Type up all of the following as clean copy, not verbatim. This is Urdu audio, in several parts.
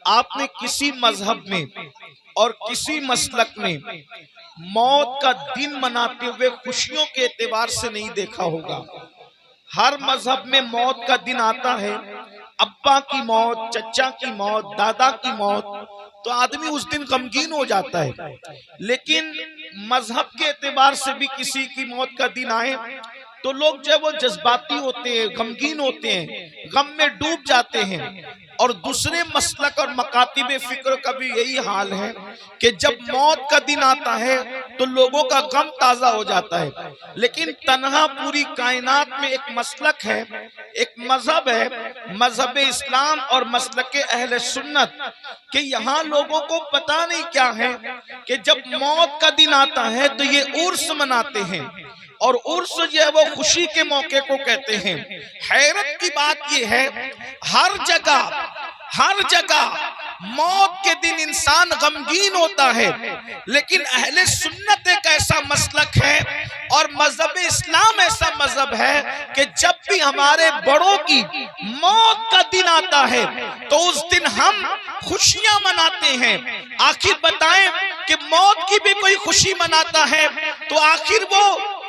آپ نے کسی مذہب میں اور کسی مسلک میں موت کا دن مناتے ہوئے خوشیوں کے اعتبار سے نہیں دیکھا ہوگا۔ ہر مذہب میں موت کا دن آتا ہے، ابا کی موت، چچا کی موت، دادا کی موت، تو آدمی اس دن غمگین ہو جاتا ہے۔ لیکن مذہب کے اعتبار سے بھی کسی کی موت کا دن آئے تو لوگ جو ہے وہ جذباتی ہوتے ہیں، غمگین ہوتے ہیں، غم میں ڈوب جاتے ہیں۔ اور دوسرے مسلک اور مکاتب فکر کا بھی یہی حال ہے کہ جب موت کا دن آتا ہے تو لوگوں کا غم تازہ ہو جاتا ہے۔ لیکن تنہا پوری کائنات میں ایک مسلک ہے، ایک مذہب ہے، مذہب اسلام اور مسلک اہل سنت، کہ یہاں لوگوں کو پتہ نہیں کیا ہے کہ جب موت کا دن آتا ہے تو یہ عرس مناتے ہیں، اور عرس جو ہے وہ خوشی کے موقع کو کہتے ہیں۔ حیرت کی بات یہ ہے، ہر جگہ موت کے دن انسان غمگین ہوتا ہے، لیکن اہل سنت ایک ایسا مسلک ہے اور مذہب اسلام ایسا مذہب ہے کہ جب بھی ہمارے بڑوں کی موت کا دن آتا ہے تو اس دن ہم خوشیاں مناتے ہیں۔ آخر بتائیں کہ موت کی بھی کوئی خوشی مناتا ہے تو آخر وہ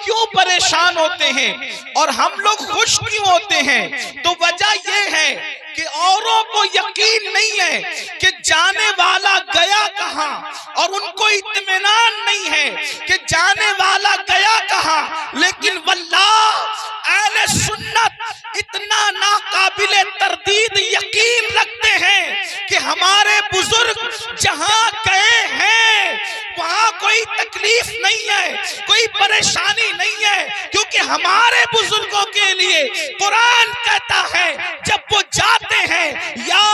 کیوں پریشان ہوتے ہیں اور ہم لوگ خوش کیوں ہوتے ہیں؟ تو وجہ یہ ہے کہ اوروں کو یقین نہیں ہے کہ جانے والا گیا کہاں، اور ان کو اطمینان نہیں ہے کہ جانے والا گیا کہاں، لیکن واللہ اہل سنت اتنا ناقابل تردید یقین رکھتے ہیں کہ ہمارے بزرگ جہاں گئے ہیں وہاں کوئی تکلیف نہیں ہے، کوئی پریشانی نہیں ہے، کیونکہ ہمارے بزرگوں کے لیے قرآن کہتا ہے جب وہ جاتے ہیں یا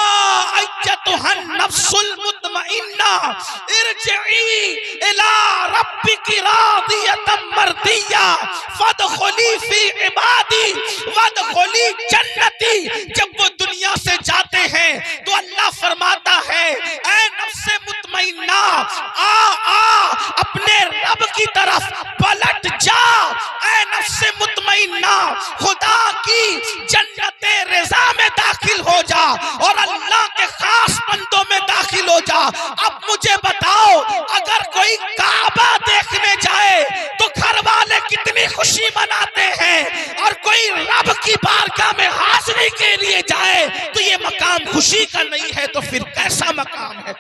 ایتھا النفس المطمئنہ ارجعی الی ربک راضیۃ مرضیہ فادخلی فی عبادی وادخلی جنتی۔ جب وہ دنیا سے جاتے ہیں تو اللہ فرماتا ہے اے نفس مطمئنہ اپنے رب کی طرف پلٹ جا، اے نفس مطمئنہ خدا کی جنت رضا میں داخل ہو جا اور اللہ کے خاص بندوں میں داخل ہو جا۔ اب مجھے بتاؤ اگر کوئی کعبہ دیکھنے جائے تو گھر والے کتنی خوشی مناتے ہیں، اور کوئی رب کی بارگاہ میں حاضری کے لیے جائے تو یہ مقام خوشی کا نہیں ہے تو پھر کیسا مقام ہے؟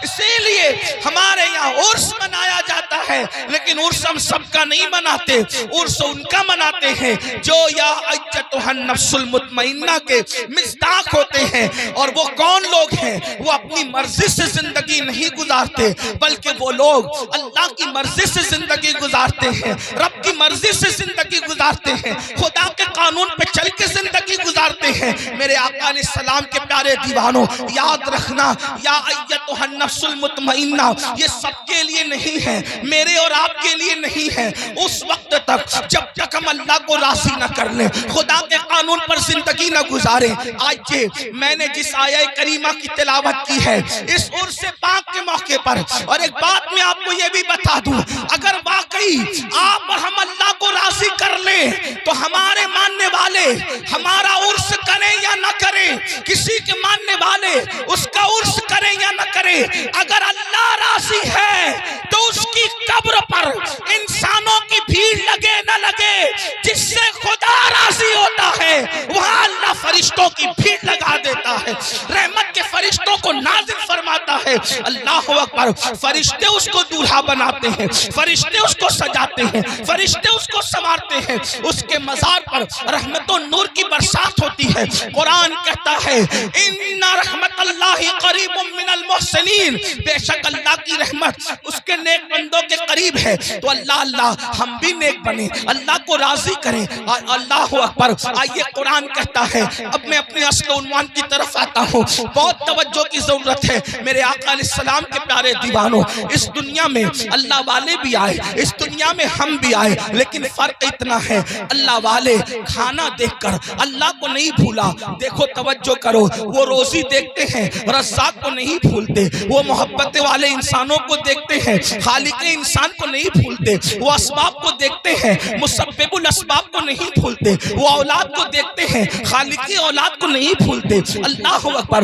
اسی لیے ہمارے یہاں عرس منایا جاتا ہے، لیکن عرس ہم سب کا نہیں مناتے، عرس ان کا مناتے ہیں جو یا ایتھا النفس المطمئنہ کے مصداق ہوتے ہیں۔ اور وہ کون لوگ ہیں؟ وہ اپنی مرضی سے زندگی نہیں گزارتے، بلکہ وہ لوگ اللہ کی مرضی سے زندگی گزارتے ہیں، رب کی مرضی سے زندگی گزارتے ہیں، خدا کے قانون پہ چل کے زندگی گزارتے ہیں۔ میرے آقا علیہ السلام کے پیارے دیوانوں، یاد رکھنا یا ایتھا النفس المطمئنہ یہ سب کے لیے نہیں ہے، میرے اور آپ کے لیے نہیں ہے۔ اس وقت تک جب تک ہم اللہ کو راضی نہ کر لیں، خدا کے قانون پر زندگی نہ گزاریں۔ آج یہ میں نے جس آیہ کریمہ کی تلاوت کی ہے اس عرس پاک کے موقع پر، اور ایک بات میں آپ کو یہ بھی بتا دوں، اگر واقعی آپ اور ہم اللہ کو راضی کر لیں تو ہمارے ماننے والے ہمارا عرس کریں یا نہ کریں، کسی کے ماننے والے اس کا عرس کریں یا نہ کریں، اگر اللہ راضی ہے تو اس کی قبر پر انسانوں کی بھیڑ لگے نہ لگے، جس سے خدا راضی ہوتا ہے وہاں اللہ فرشتوں کی بھیڑ لگا دیتا ہے، رحمت کے فرشتوں کو نازل فرماتا ہے۔ اللہ اکبر، فرشتے اس کو دولہا بناتے ہیں، فرشتے اس کو سجاتے ہیں، فرشتے اس کو سنوارتے ہیں، اس کے مزار پر رحمت و نور کی برسات ہوتی ہے۔ قرآن کہتا ہے ان رحمت اللہ قریب من المحسنین، بے شک اللہ کی رحمت اس کے نیک بندوں کے قریب ہے۔ تو اللہ ہم بھی نیک بنیں، اللہ کو راضی کریں۔ اللہ اکبر، آئیے قرآن کہتا ہے، اب میں اپنے اصل عنوان کی طرف آتا ہوں، بہت توجہ کی ضرورت ہے میرے آقا علیہ السلام کے پیارے دیوانوں۔ اس دنیا میں اللہ والے بھی آئے، اس دنیا میں ہم بھی آئے، لیکن فرق اتنا ہے اللہ والے کھانا دیکھ کر اللہ کو نہیں بھولا۔ دیکھو توجہ کرو، وہ روزی دیکھتے ہیں رزاق کو نہیں بھولتے، وہ محبت والے انسانوں کو دیکھتے ہیں خالق انسان کو نہیں بھولتے، وہ اسباب کو دیکھتے ہیں مسبب الاسباب کو نہیں بھولتے، وہ اولاد کو دیکھتے ہیں خالق اولاد کو نہیں بھولتے۔ اللہ اکبر،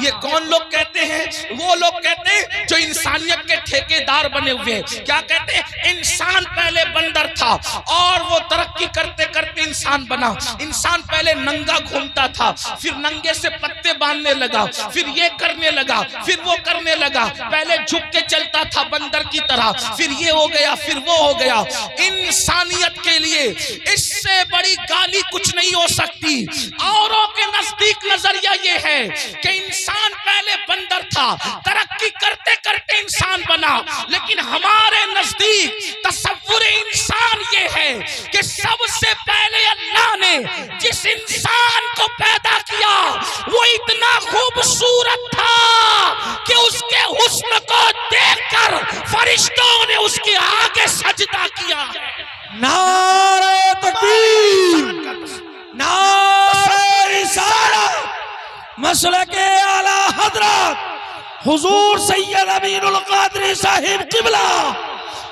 یہ کون لوگ کہتے ہیں؟ وہ لوگ کہتے ہیں جو انسانیت کے ٹھیکیدار بنے ہوئے ہیں. کیا کہتے ہیں؟ انسان پہلے بندر تھا اور وہ ترقی کرتے کرتے انسان بنا. انسان پہلے ننگا گھومتا تھا، پھر ننگے سے پتے باندھنے لگا، پھر یہ کرنے لگا، پھر وہ کرنے لگا. پہلے جھک کے چلتا تھا بندر کی طرح، پھر یہ ہو گیا، پھر وہ ہو گیا. انسانیت کے لیے اس سے بڑی گالی کچھ نہیں ہو سکتی. اوروں کے نزدیک نظریہ یہ ہے کہ انسان پہلے بندر تھا، ترقی کرتے کرتے انسان بنا. لیکن ہمارے نزدیک تصور انسان یہ ہے کہ سب سے پہلے اللہ نے جس انسان کو پیدا کیا وہ اتنا خوبصورت تھا کہ اس کے حسن کو دیکھ کر فرشتوں نے اس کے آگے سجدہ کیا. نعرہ تکبیر، نعرہ رسالت، مسلک اعلی حضرت حضور سید امین القادری صاحب قبلہ،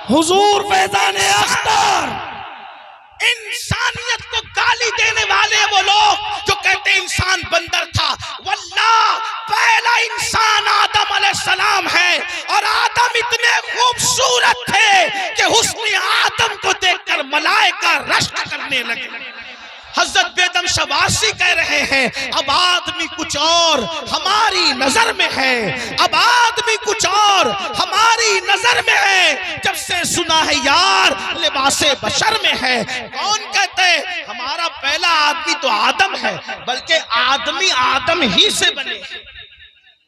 حضور فیضان اختر. انسانیت کو گالی دینے والے وہ لوگ جو کہتے ہیں انسان بندر تھا. واللہ پہلا انسان آدم علیہ السلام ہے، اور آدم اتنے خوبصورت تھے کہ حسن آدم کو دیکھ کر ملائکہ رشک کرنے لگے. حضرت بیدم شواسی کہہ رہے ہیں اب آدمی کچھ اور ہماری نظر میں ہے، اب آدمی کچھ اور ہماری نظر میں ہے. جب سے سنا ہے یار لباس بشر میں ہے. کون کہتے ہیں ہمارا پہلا آدمی تو آدم ہے، بلکہ آدمی آدم ہی سے بنے.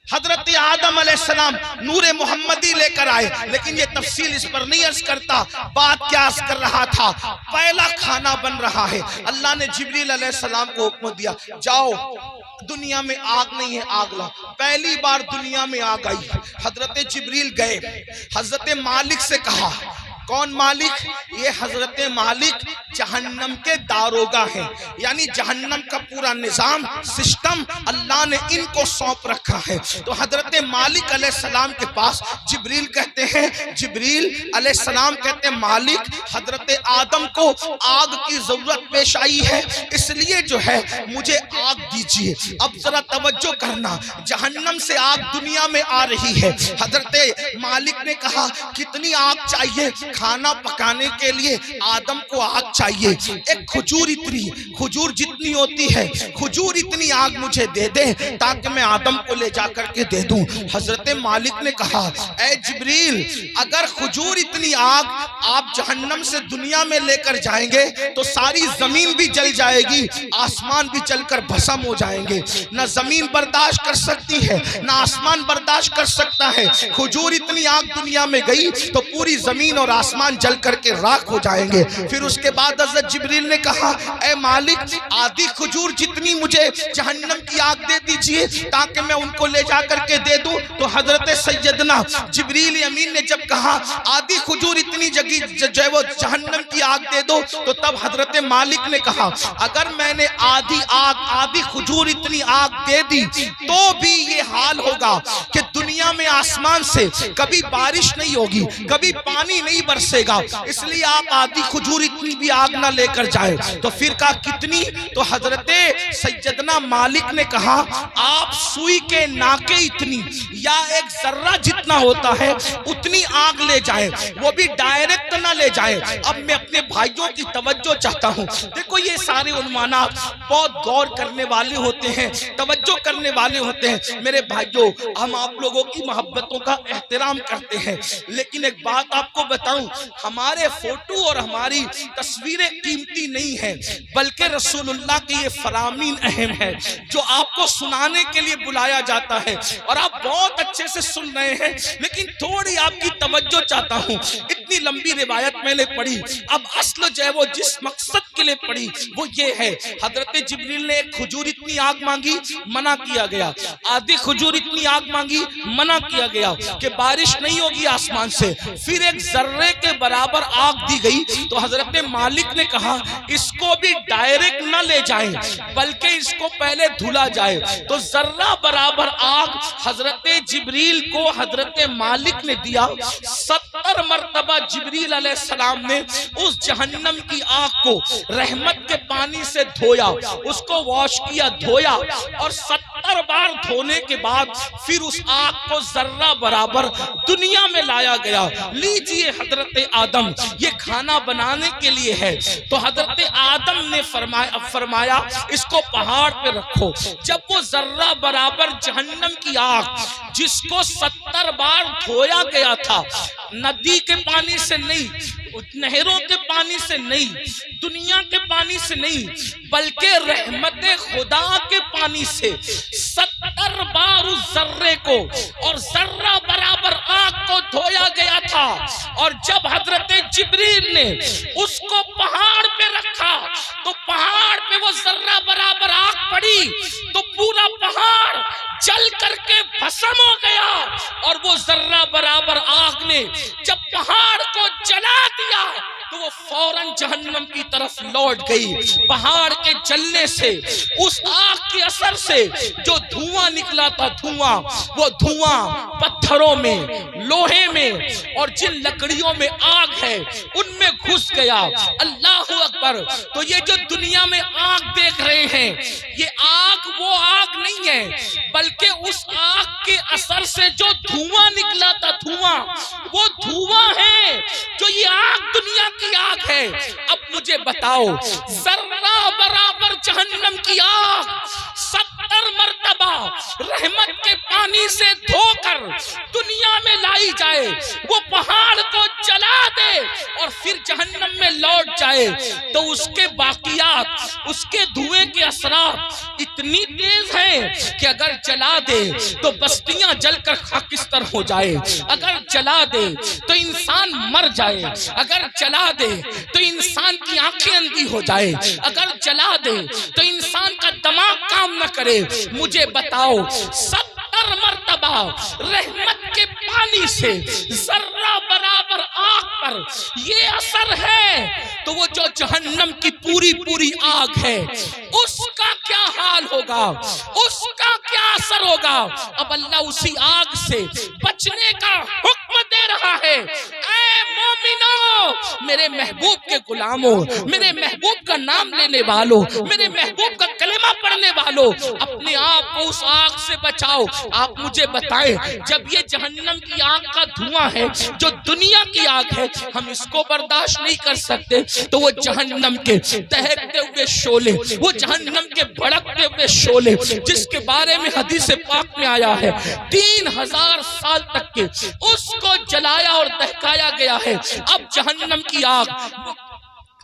حضرت آدم علیہ السلام نور محمدی لے کر آئے، لیکن یہ تفصیل اس پر نہیں عرض کرتا. بات کیا عرض کر رہا تھا؟ پہلا کھانا بن رہا ہے. اللہ نے جبریل علیہ السلام کو حکم دیا جاؤ دنیا میں آگ نہیں ہے آگ لاؤ. پہلی بار دنیا میں آگ آئی. حضرت جبریل گئے، حضرت مالک سے کہا. کون مالک؟ یہ حضرت مالک جہنم کے داروغہ ہیں، یعنی جہنم کا پورا نظام سسٹم اللہ نے ان کو سونپ رکھا ہے. تو حضرت مالک علیہ السلام کے پاس جبریل کہتے ہیں، جبریل علیہ السلام کہتے ہیں مالک حضرت آدم کو آگ کی ضرورت پیش آئی ہے، اس لیے جو ہے مجھے آگ دیجئے. اب ذرا توجہ کرنا، جہنم سے آگ دنیا میں آ رہی ہے. حضرت مالک نے کہا کتنی آگ چاہیے؟ کھانا پکانے کے لیے آدم کو آگ چاہیے. ایک کھجور جتنی ہوتی ہے کھجور اتنی آگ مجھے دے دے تاکہ میں آدم کو لے جا کر کے دے دوں. حضرت مالک نے کہا اے جبریل اگر کھجور اتنی آگ آپ جہنم سے دنیا میں لے کر جائیں گے تو ساری زمین بھی جل جائے گی، آسمان بھی جل کر بھسم ہو جائیں گے. نہ زمین برداشت کر سکتی ہے نہ آسمان برداشت کر سکتا ہے. کھجور اتنی آگ دنیا میں گئی تو پوری زمین اور آسمان جل کر کے راکھ ہو جائیں گے. پھر اس کے بعد حضرت جبریل نے کہا اے مالک آدھی کھجور جتنی مجھے جہنم کی آگ دے دیجئے تاکہ میں ان کو لے جا کر کے دے دوں. تو حضرت سیدنا جبریل امین نے جب کہا آدھی کھجور اتنی جو ہے وہ جہنم کی آگ دے دو، تو تب حضرت مالک نے کہا اگر میں نے آدھی کھجور اتنی آگ دے دی تو بھی یہ حال ہوگا کہ دنیا میں آسمان سے کبھی بارش نہیں ہوگی، کبھی پانی نہیں برسے گا، اس لیے آپ آدھی کھجور اتنی بھی آگ نہ لے کر جائیں. تو پھر کہا کتنی؟ تو حضرت سیدنا مالک نے کہا آپ سوئی کے ناکے اتنی یا ایک ذرہ جتنا ہوتا ہے اتنی آگ لے جائیں، وہ بھی ڈائریکٹ نہ لے جائیں. اب میں اپنے بھائیوں کی توجہ چاہتا ہوں. دیکھو یہ سارے عنوانات بہت غور کرنے والے ہوتے ہیں، توجہ کرنے والے ہوتے ہیں. میرے بھائیوں ہم آپ لوگوں کی محبتوں کا احترام کرتے ہیں، لیکن ایک بات آپ کو بتاؤں ہمارے فوٹو اور ہماری تصویریں قیمتی نہیں ہیں، بلکہ رسول اللہ کے یہ فرامین اہم ہے جو آپ کو سنانے کے لیے بلایا جاتا ہے. اور آپ بہت اچھے سے سن رہے ہیں، لیکن تھوڑی آپ کی توجہ چاہتا ہوں. اتنی لمبی روایت میں نے پڑھی، اب اصل جو ہے وہ جس مقصد کے لیے پڑھی وہ یہ ہے حضرت جبریل نے ایک کھجور اتنی آگ مانگی، منع کیا گیا. آدھی کھجور اتنی آگ مانگی، منع کیا گیا کہ بارش نہیں ہوگی آسمان سے. پھر ایک ذرے کے برابر آگ دی گئی تو حضرت مالک نے کہا اس کو بھی ڈائریکٹ نہ لے جائیں بلکہ اس کو پہلے دھلا جائے. تو ذرہ برابر آگ حضرت جبریل کو حضرت مالک نے دیا. 70 مرتبہ جبریل علیہ السلام نے اس جہنم کی آگ کو رحمت کے پانی سے دھویا، اس کو واش کیا، دھویا، اور 70 بار دھونے کے بعد پھر اس آگ کو ذرہ برابر دنیا میں لایا گیا۔ لیجئے حضرت آدم، یہ کھانا بنانے کے لیے ہے، تو حضرت آدم نے فرمایا اس کو پہاڑ پہ رکھو۔ جب وہ ذرہ برابر جہنم کی آگ جس کو 70 بار دھویا گیا تھا، ندی کے پانی سے نہیں، نہروں کے پانی سے نہیں، دنیا کے پانی سے نہیں، بلکہ رحمت خدا کے پانی سے 70 بار اس ذرے کو اور ذرہ برابر آگ کو دھویا گیا تھا۔ اور جب حضرت جبریل نے اس کو پہاڑ پہ رکھا تو پہاڑ پہ وہ ذرہ برابر آگ پڑی تو پورا پہاڑ جل کر کے بھسم ہو گیا، اور وہ ذرہ برابر آگ نے جب پہاڑ کو جلا دیا تو وہ فوراً جہنم کی طرف لوٹ گئی۔ پہاڑ کے جلنے سے، اس آگ کے اثر سے جو دھواں نکلا تھا، وہ دھواں پتھروں میں، لوہے میں اور جن لکڑیوں میں آگ ہے ان میں گھس گیا۔ اللہ اکبر! تو یہ جو دنیا میں آگ دیکھ رہے ہیں، یہ آگ وہ آگ نہیں ہے، بلکہ اس آگ کے اثر سے جو دھواں نکلا تھا، وہ دھواں ہے جو یہ آگ دنیا کی آگ ہے۔ اب مجھے بتاؤ، ذرہ برابر جہنم کی آگ 70 مرتبہ رحمت کے پانی سے دھو کر دنیا میں لائی جائے، وہ پہاڑ کو جلا دے اور پھر جہنم میں لوٹ جائے، تو اس کے باقیات، اس کے دھوئیں کے اثرات اتنی تیز ہیں کہ اگر جلا دے تو بستیاں جل کر خاکستر ہو جائے، اگر جلا دے تو انسان مر جائے، اگر جلا دے تو انسان کی آنکھیں اندھی ہو جائے، اگر جلا دے تو انسان کا دماغ کام نہ کرے۔ مجھے بتاؤ، 70 مرتبہ رحمت کے پانی سے ذرہ برابر آگ پر یہ اثر ہے، تو وہ جو جہنم کی پوری آگ ہے اس کا کیا حال ہوگا، اس کا کیا اثر ہوگا؟ اب اللہ اسی آگ سے بچنے کا حکم دے رہا ہے۔ اے مومنو، میرے محبوب کے غلاموں، میرے محبوب کا نام لینے والوں، میرے محبوب کا کلمہ پڑھنے والوں، اپنے آپ کو اس آگ سے بچاؤ۔ آپ مجھے بتائیں، جب یہ جہنم کی آگ کا دھواں ہے جو دنیا کی آگ ہے، ہم اس کو برداشت نہیں کر سکتے، تو وہ جہنم کے دہکتے ہوئے شعلے، وہ جہنم کے بھڑکتے ہوئے شعلے جس کے بارے میں حدیث پاک میں آیا ہے 3000 سال تک کے اس کو جلایا اور دہکایا گیا ہے۔ اب جہنم کی آگ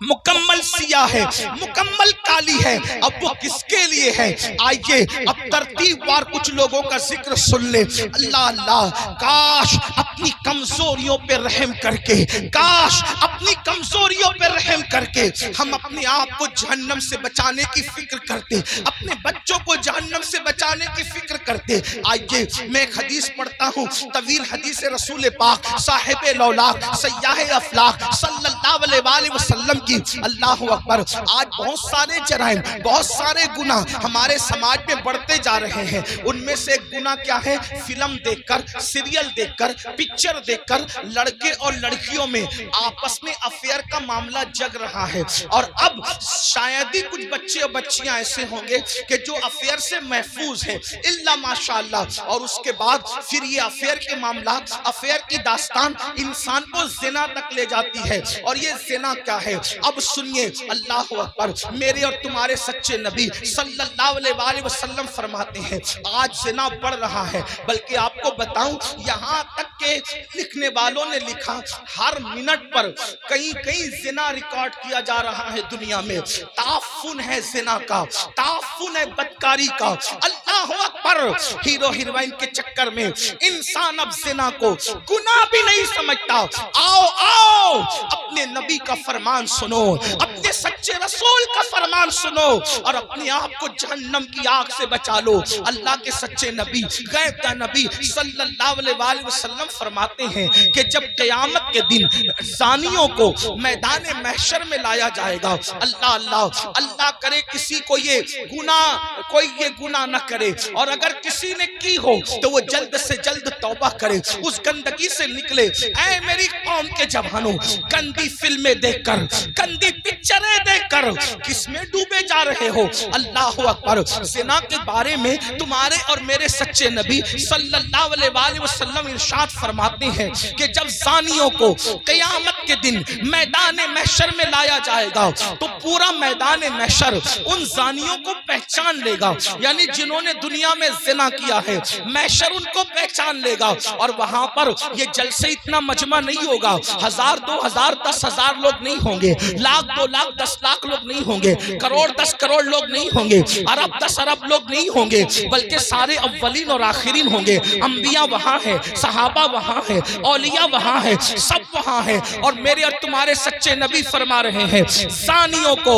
مکمل سیاہ ہے، مکمل کالی ہے، اب وہ کس کے لیے ہے؟ آئیے اب ترتیب وار کچھ لوگوں کا ذکر سن لے۔ اللہ، کاش اپنی کمزوریوں پہ رحم کر کے، کاش اپنی کمزوریوں پہ رحم کر کے ہم اپنے آپ کو جہنم سے بچانے کی فکر کرتے، اپنے بچوں کو جہنم سے بچانے کی فکر کرتے۔ آئیے میں ایک حدیث پڑھتا ہوں، طویل حدیث رسول پاک صاحب لولاک سیاح افلاک صلی اللہ علیہ وسلم کی۔ اللہ اکبر! آج بہت سارے جرائم، بہت سارے گناہ ہمارے سماج میں بڑھتے جا رہے ہیں۔ ان میں سے ایک گناہ کیا ہے؟ فلم دیکھ کر، سیریل دیکھ کر، پکچر دیکھ کر لڑکے اور لڑکیوں میں آپس میں افیئر کا معاملہ جگ رہا ہے۔ اور اب شاید ہی کچھ بچے اور بچیاں ایسے ہوں گے کہ جو افیئر سے محفوظ ہیں، الا ماشاءاللہ۔ اور اس کے بعد پھر یہ افیئر کے معاملات، افیئر کی داستان انسان کو زنا تک لے جاتی ہے۔ اور یہ زنا کیا ہے؟ اب سنیے، اللہ اکبر! میرے اور تمہارے سچے نبی صلی اللہ علیہ وسلم فرماتے ہیں آج زنا بڑھ رہا ہے، بلکہ آپ کو بتاؤں یہاں تک کہ لکھنے والوں نے لکھا ہر منٹ پر کئی زنا ریکارڈ کیا جا رہا ہے دنیا میں۔ تعفن ہے زنا کا، تعفن ہے بدکاری کا۔ اللہ اکبر! ہیرو ہیروئن کے چکر میں انسان اب زنا کو گناہ بھی نہیں سمجھتا۔ آؤ اپنے نبی کا فرمان سنو، اپنے سچے رسول کا فرمان سنو اور اپنے آپ کو جہنم کی آگ سے بچا لو۔ اللہ کے سچے نبی، غیب کا نبی صلی اللہ علیہ وسلم فرماتے ہیں کہ جب قیامت کے دن زانیوں کو میدان محشر میں لایا جائے گا، اللہ کرے کسی کو یہ گناہ نہ کرے، اور اگر کسی نے کی ہو تو وہ جلد سے جلد توبہ کرے، اس گندگی سے نکلے۔ اے میری قوم کے جوانوں، گندی فلمیں دیکھ کر، گندی پکچریں دیکھ دیکھ کر کس میں ڈوبے جا رہے ہو؟ اللہ اکبر۔ زنا کے بارے میں تمہارے اور میرے سچے نبی صلی اللہ علیہ وسلم ارشاد فرماتے ہیں کہ جب زانیوں کو قیامت کے دن میدان محشر میں لایا جائے گا تو پورا میدان محشر ان زانیوں کو پہچان لے گا، یعنی جنہوں نے دنیا میں زنا کیا ہے محشر ان کو پہچان لے گا، اور وہاں پر یہ جلسے اتنا مجمع نہیں ہوگا، 1000 2000 10,000 لوگ نہیں ہوں گے، 1,00,000 2,00,000 10 لاکھ لوگ نہیں ہوں گے، کروڑ 10 کروڑ لوگ نہیں ہوں گے، ارب 10 ارب لوگ نہیں ہوں گے، بلکہ سارے اولین اور آخرین ہوں گے۔ انبیاء وہاں ہیں، صحابہ وہاں ہیں، اولیاء وہاں ہیں، سب وہاں ہیں، اور میرے اور تمہارے سچے نبی فرما رہے ہیں زانیوں کو،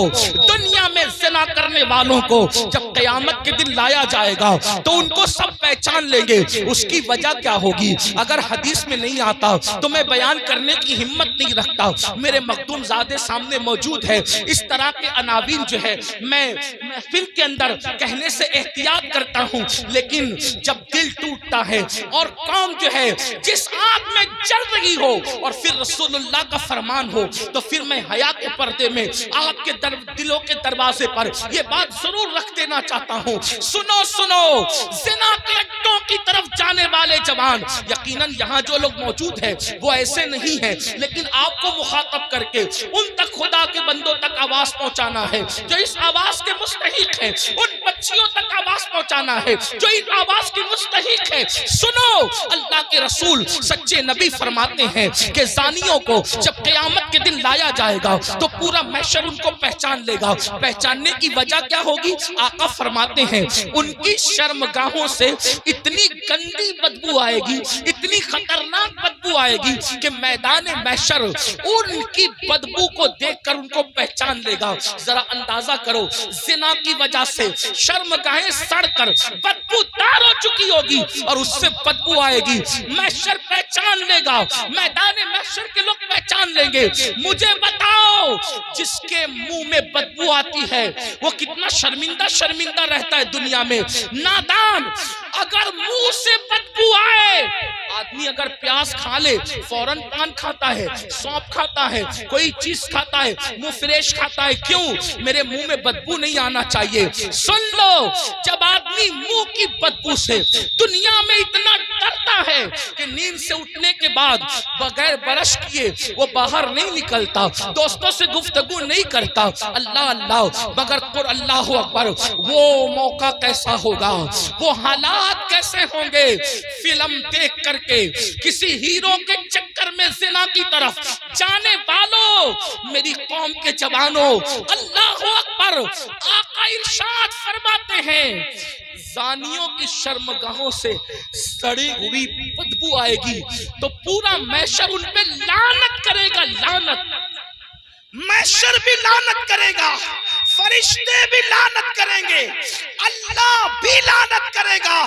دنیا میں زنا کرنے والوں کو جب قیامت کے دن لایا جائے گا تو ان کو سب پہچان لیں گے۔ اس کی وجہ کیا ہوگی؟ اگر حدیث میں نہیں آتا تو میں بیان کرنے کی ہمت نہیں رکھتا، میرے مخدوم زادے سامنے موجود ہے۔ اس طرح کے عناوین جو ہے میں محفل کے اندر کہنے سے احتیاط کرتا ہوں، لیکن جب دل ٹوٹتا ہے اور قوم جو ہے جس آگ میں جل رہی ہو اور پھر رسول اللہ کا فرمان ہو، تو پھر میں حیا کے پردے میں آپ کے دلوں کے دروازے پر یہ بات ضرور رکھ دینا چاہتا ہوں، سنو سنو، زنا کے اڈوں کی طرف جانے والے جوان، یقیناً یہاں جو لوگ موجود ہیں وہ ایسے نہیں ہیں، لیکن آپ کو مخاطب کر کے ان تک خدا کے بندوں تک آواز پہنچانا ہے جو اس آواز کے مستحق ہیں، ان بچیوں تک آواز پہنچانا ہے جو اس آواز کی مستحق ہے۔ سنو، اللہ کے رسول سچے نبی فرماتے ہیں کہ زانیوں کو جب قیامت کے دن لایا جائے گا تو پورا محشر ان کو پہچان لے گا۔ پہچاننے کی وجہ کیا ہوگی؟ آقا فرماتے ہیں ان کی شرمگاہوں سے اتنی گندی بدبو آئے گی، اتنی خطرناک بدبو آئے گی کہ میدان محشر ان کی بدبو کو دیکھ کر ان کو پہچان لے گا۔ ذرا اندازہ کرو، زنا کی وجہ سے شرمگاہیں سڑ کر بدبو دار ہو چکی ہوگی اور اس سے بدبو آئے گی، محشر پہچان لے گا، میدان محشر کے لوگ پہچان لیں گے۔ مجھے بتاؤ، جس کے منہ میں بدبو آتی ہے وہ کتنا شرمندہ رہتا ہے دنیا میں۔ نادان، اگر منہ سے بدبو آئے، آدمی اگر پیاز کھا لے فوراً پان کھاتا ہے، سونپ کھاتا ہے، کوئی چیز کھاتا ہے، منہ فریش کھاتا ہے، کیوں؟ میرے منہ میں بدبو نہیں آنا چاہیے۔ سن لو، جب آدمی منہ کی بدبو سے دنیا میں اتنا ڈرتا ہے کہ نیند سے اٹھنے کے بعد بغیر برش کیے وہ باہر نہیں نکلتا، دوستوں سے گفتگو نہیں کرتا، اللہ اللہ، مگر اللہ اکبر، وہ موقع کیسا ہوگا، وہ حالات کیسے ہوں گے؟ فلم دیکھ کر کے کسی ہیرو کے چکر میں زنا کی طرف جانے والوں، میری قوم کے جوانوں، اللہ اکبر، آقا ارشاد فرماتے ہیں زانیوں کی شرمگاہوں سے سڑی ہوئی بدبو آئے گی تو پورا محشر ان پہ لعنت کرے گا، لعنت، محشر بھی لعنت کرے گا، فرشتے بھی لعنت کریں گے، اللہ بھی لعنت کرے گا،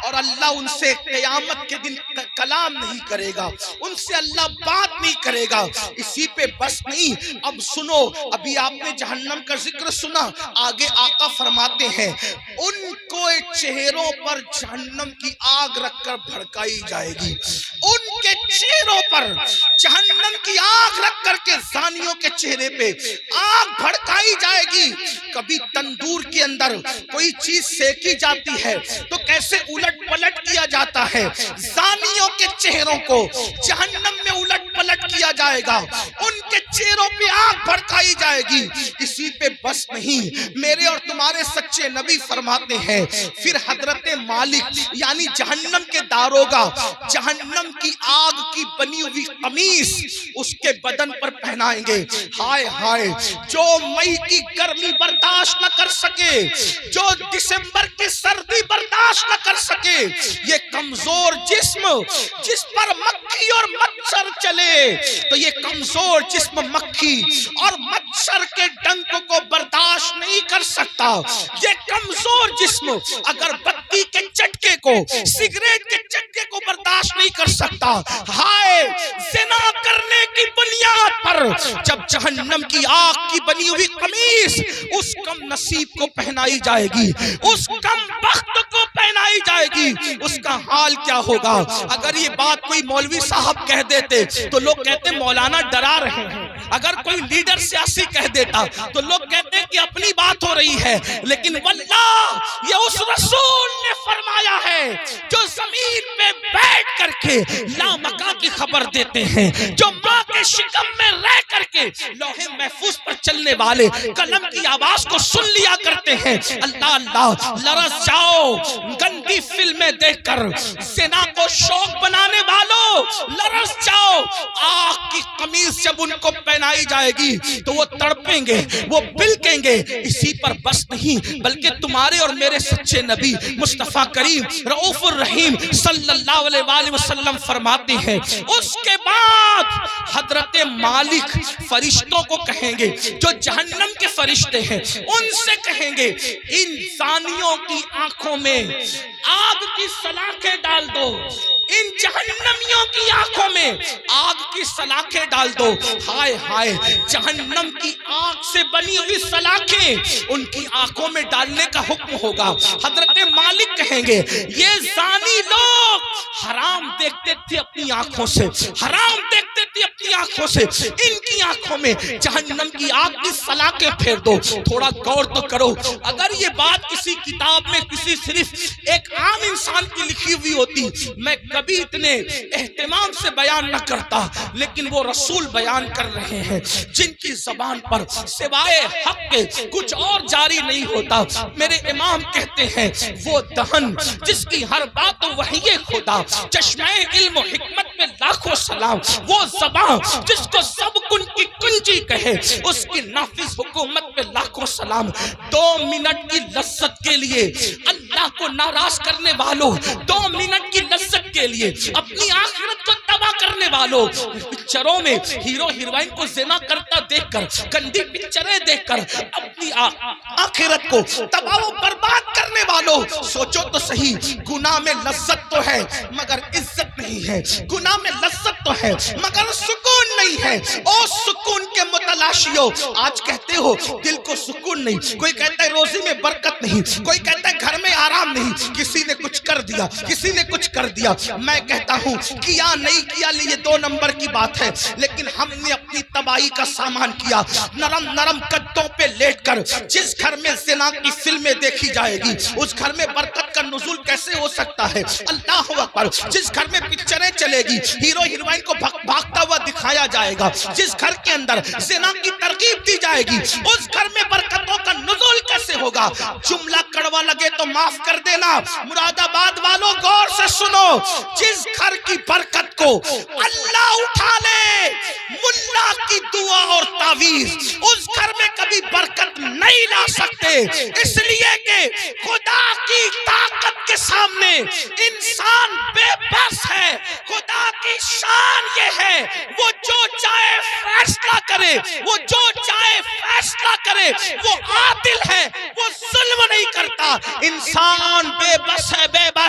اور اللہ ان سے قیامت کے دن کلام نہیں کرے گا، ان سے اللہ بات نہیں کرے گا۔ اسی پہ بس نہیں، اب سنو، ابھی آپ نے جہنم کا ذکر سنا، آگے آقا فرماتے ہیں ان کو چہروں پر جہنم کی آگ رکھ کر بھڑکائی جائے گی، ان کے چہروں پر جہنم کی آگ رکھ کر کے زانیوں کے چہرے پہ آگ بھڑکائی جائے گی۔ کبھی تندور کے اندر کوئی چیز سیکی جاتی ہے تو کیسے الٹ پلٹ کیا جاتا ہے، زانیوں کے چہروں کو جہنم میں الٹ پلٹ کیا جائے گا، ان کے چہروں پہ آگ بھڑکائی جائے گی۔ اسی پہ بس نہیں، میرے اور تمہارے سچے نبی فرماتے ہیں پھر حضرت مالک یعنی جہنم کے داروغہ جہنم کی آگ کی بنی ہوئی قمیص اس کے بدن پر پہنائیں گے۔ ہائے ہائے، جو مئی کی گرمی برداشت نہ کر سکے، جو دسمبر کی سردی برداشت نہ کر سکے، یہ کمزور جسم جس پر مکھی اور مچھر چلے تو یہ کمزور جسم مکھی اور مچھر کے ڈنک کو برداشت نہیں کر سکتا۔ یہ کمزور جسم اگر بتی کے چٹکے کو، سگریٹ کے چٹکے کو برداشت نہیں کر سکتا۔ ہائے، زنا کرنے کی بنیاد پر جب جہنم کی آگ کی بنی ہوئی قمیص اس کم نصیب کو پہنائی جائے گی، اس کم بخت کو پہنائی جائے گی، اس کا حال کیا ہوگا؟ اگر یہ بات کوئی مولوی صاحب کہہ دیتے تو لوگ کہتے مولانا ڈرا رہے ہیں، اگر کوئی لیڈر سیاسی کہہ دیتا تو لوگ کہتے ہیں کہ اپنی بات ہو رہی ہے، لیکن واللہ یہ اس رسول نے فرمایا ہے جو زمین پہ بیٹھ کر کے لامکاں کی خبر دیتے ہیں، جو ماں کے شکم میں رہ کر کے لوح محفوظ پر چلنے والے قلم کی آواز کو سن لیا کرتے ہیں۔ اللہ اللہ، لرز جاؤ گندی فلمیں دیکھ کر، زنا کو شوق بنانے والوں لرز جاؤ، آگ کی قمیض جب ان کو پہنائی جائے گی تو وہ تڑپیں گے، وہ بلکیں گے۔ اسی پر بس نہیں بلکہ تمہارے اور میرے سچے نبی مصطفیٰ کریم رؤوف الرحیم صلی اللہ علیہ وآلہ وسلم فرماتے ہیں، اس کے بعد حضرت مالک فرشتوں کو کہیں گے جو جہنم کے فرشتے ہیں، ان سے کہیں گے ان زانیوں کی آنکھوں میں آگ کی سلاخیں ڈال دو، ان جہنمیوں کی آنکھوں میں آگ کی سلاخیں ڈال دو۔ ہائے ہائے، جہنم کی آگ سے بنی ہوئی سلاخیں ان کی آنکھوں میں ڈالنے کا حکم ہوگا۔ حضرت مالک کہیں گے یہ زانی لوگ حرام دیکھتے تھے اپنی آنکھوں سے، حرام دیکھتے تھے اپنی آنکھوں سے، ان کی آنکھوں میں جہنم کی آگ کی سلاخیں پھیر دو۔ تھوڑا غور تو کرو، اگر یہ بات کسی کتاب میں کسی صرف ایک عام انسان کی لکھی ہوئی ہوتی میں کبھی اتنے اہتمام سے بیان نہ کرتا، لیکن وہ رسول بیان کر رہے ہیں جن کی زبان پر سوائے حق کے کچھ اور جاری نہیں ہوتا۔ میرے امام کہتے ہیں وہ دہن جس کی ہر بات وحی خدا، چشمہ علم و حکمت میں لاکھوں سلام، وہ زبان جس کو سب کن کی کنجی کہے، اس کی نافذ حکومت میں لاکھوں سلام۔ 2 منٹ کی لذت کے لیے اللہ کو ناراض کرنے والوں، 2 منٹ کی لذت کے لیے اپنی آخرت کو تباہ کرنے والوں، پکچروں میں ہیرو ہیروئن کو زنا کرتا دیکھ کر، گندی پکچریں دیکھ کر اپنی آخرت کو تباہ و برباد کرنے والوں، سوچو تو صحیح، گناہ میں لذت تو ہے مگر عزت نہیں ہے، گناہ میں لذت تو ہے مگر سکون نہیں ہے۔ او سکون کے متلاشیوں، آج کہتے ہو دل کو سکون نہیں، کوئی کہتا ہے روزی میں برکت نہیں، کوئی کہتا ہے گھر میں آرام نہیں، کسی نے کچھ کر دیا، کسی نے کچھ کر دیا۔ میں کہتا ہوں کیا نہیں کیا یہ 2 نمبر کی بات ہے، لیکن ہم نے اپنی تباہی کا سامان کیا۔ نرم نرم قدوں پہ لیٹ کر جس گھر میں زنا کی فلمیں دیکھی جائے گی اس گھر میں برکت کا نزول کیسے ہو سکتا ہے؟ اللہ اکبر۔ جس گھر میں پکچریں چلے گی، ہیرو ہیروئن کو بھاگتا ہوا دکھایا جائے گا، جس گھر کے اندر زنا کی ترغیب دی جائے گی اس گھر میں برکتوں کا نزول کیسے ہوگا؟ جملہ کڑوا لگے تو معاف کر دینا، مراد آباد والوں غور سے سنو، جس گھر کی برکت کو اللہ اٹھا لے ملا کی دعا اور تعویذ، اس گھر میں کبھی برکت نہیں لا سکتے، اس لیے کہ خدا کی طاقت کے سامنے انسان بے بس ہے۔ خدا کی شان یہ ہے وہ جو چاہے فیصلہ کرے، وہ جو چاہے فیصلہ کرے، وہ عادل ہے، وہ ظلم نہیں کرتا۔ انسان بے بس ہے، بے بس